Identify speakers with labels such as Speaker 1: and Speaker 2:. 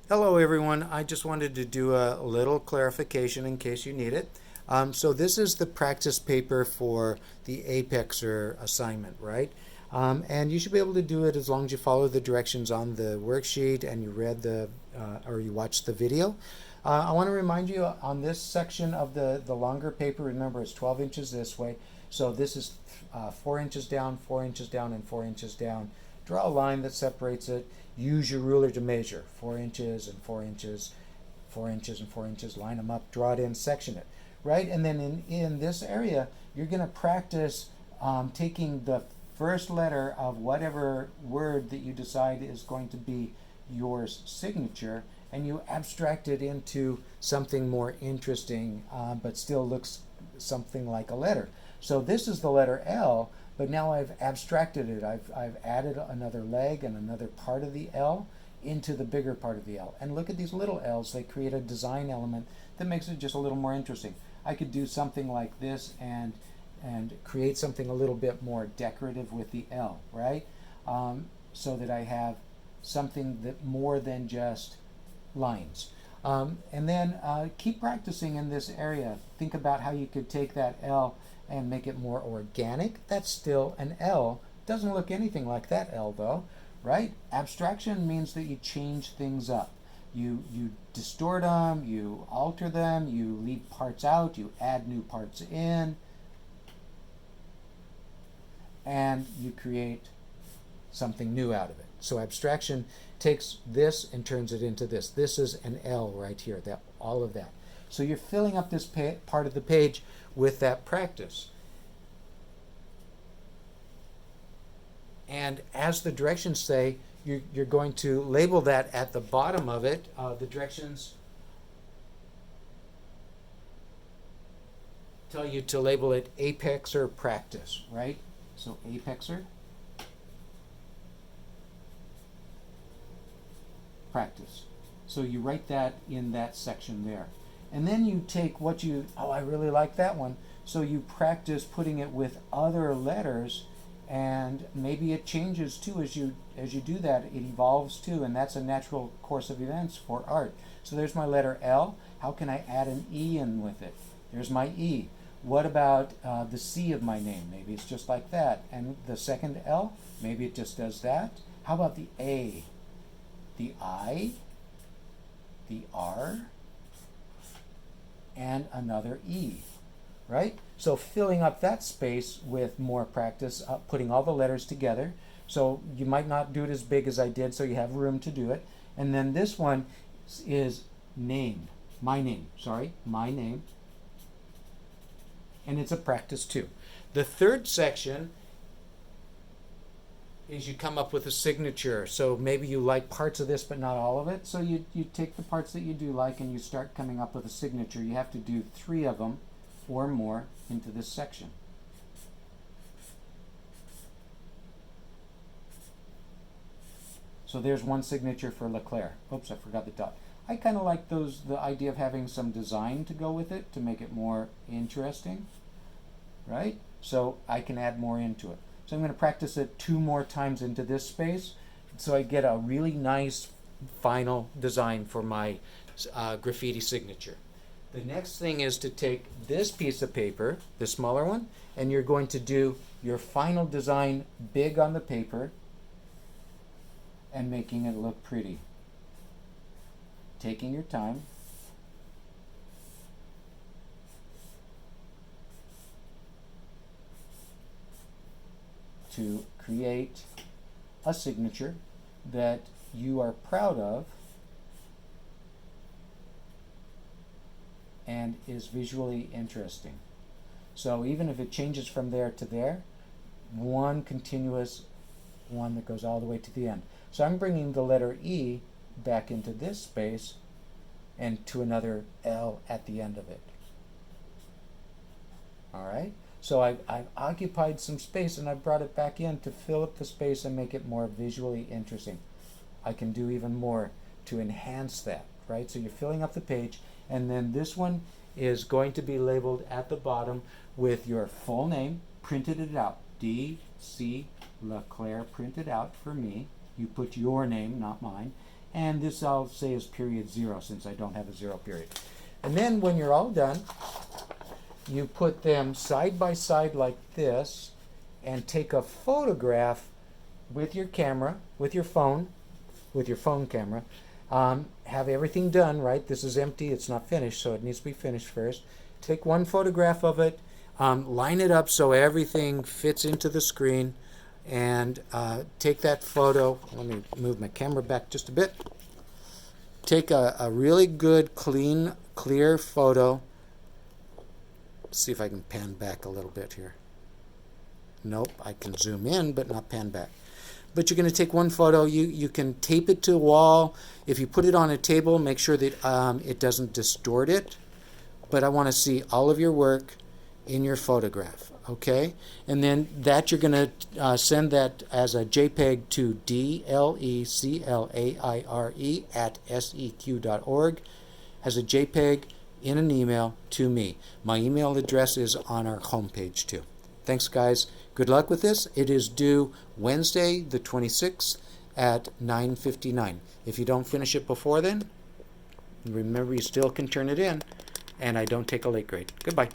Speaker 1: Hello everyone, I just wanted to do a little clarification in case you need it. So this is the practice paper for the Apexer assignment, right? And you should be able to do it as long as you follow the directions on the worksheet and you read or you watched the video. I want to remind you on this section of the longer paper, remember it's 12 inches this way. So this is 4 inches down, 4 inches down, and 4 inches down. Draw a line that separates it. Use your ruler to measure 4 inches and 4 inches, 4 inches and 4 inches. Line them up, draw it in, section it, right? And then in this area, you're going to practice taking the first letter of whatever word that you decide is going to be your signature, and you abstract it into something more interesting, but still looks something like a letter. So this is the letter L, but now I've abstracted it. I've added another leg and another part of the L into the bigger part of the L. And look at these little L's. They create a design element that makes it just a little more interesting. I could do something like this and create something a little bit more decorative with the L, right? So that I have something that more than just lines. And then keep practicing in this area. Think about how you could take that L and make it more organic. That's still an L. Doesn't look anything like that L though, right? Abstraction means that you change things up. You distort them, you alter them, you leave parts out, you add new parts in, and you create something new out of it. So abstraction takes this and turns it into this. This is an L right here, that all of that. So you're filling up this part of the page with that practice. And as the directions say, you're going to label that at the bottom of it. The directions tell you to label it Apexer practice, right? So Apexer practice. So you write that in that section there. And then you take what I really like that one. So you practice putting it with other letters, and maybe it changes too as you do that. It evolves too, and that's a natural course of events for art. So there's my letter L. How can I add an E in with it? There's my E. What about the C of my name? Maybe it's just like that. And the second L, maybe it just does that. How about the A? The I, the R, and another E, right? So filling up that space with more practice, putting all the letters together. So you might not do it as big as I did, so you have room to do it. And then this one is name, my name, and it's a practice too. The third section is you come up with a signature. So maybe you like parts of this but not all of it. So you take the parts that you do like and you start coming up with a signature. You have to do 3 of them or more into this section. So there's one signature for Leclerc. Oops, I forgot the dot. I kind of like the idea of having some design to go with it to make it more interesting, right? So I can add more into it. So I'm going to practice it 2 more times into this space so I get a really nice final design for my graffiti signature. The next thing is to take this piece of paper, the smaller one, and you're going to do your final design big on the paper and making it look pretty. Taking your time. To create a signature that you are proud of and is visually interesting. So even if it changes from there to there, one continuous one that goes all the way to the end. So I'm bringing the letter E back into this space and to another L at the end of it. All right? So I've occupied some space and I brought it back in to fill up the space and make it more visually interesting. I can do even more to enhance that, right? So you're filling up the page, and then this one is going to be labeled at the bottom with your full name, printed it out. D.C. Leclerc printed out for me. You put your name, not mine. and this I'll say is period 0 since I don't have a 0 period. And then when you're all done, you put them side by side like this and take a photograph with your camera, with your phone camera. Have everything done, right? This is empty, it's not finished, so it needs to be finished first. Take one photograph of it, line it up so everything fits into the screen, and take that photo. Let me move my camera back just a bit. Take a really good, clean, clear photo. Let's see if I can pan back a little bit here. Nope, I can zoom in, but not pan back. But you're going to take one photo. You can tape it to a wall. If you put it on a table, make sure that it doesn't distort it. But I want to see all of your work in your photograph, okay? And then that you're going to send that as a JPEG to dleclaire@seq.org as a JPEG in an email to me. My email address is on our homepage too. Thanks, guys. Good luck with this. It is due Wednesday, the 26th at 9:59. If you don't finish it before then, remember you still can turn it in, and I don't take a late grade. Goodbye.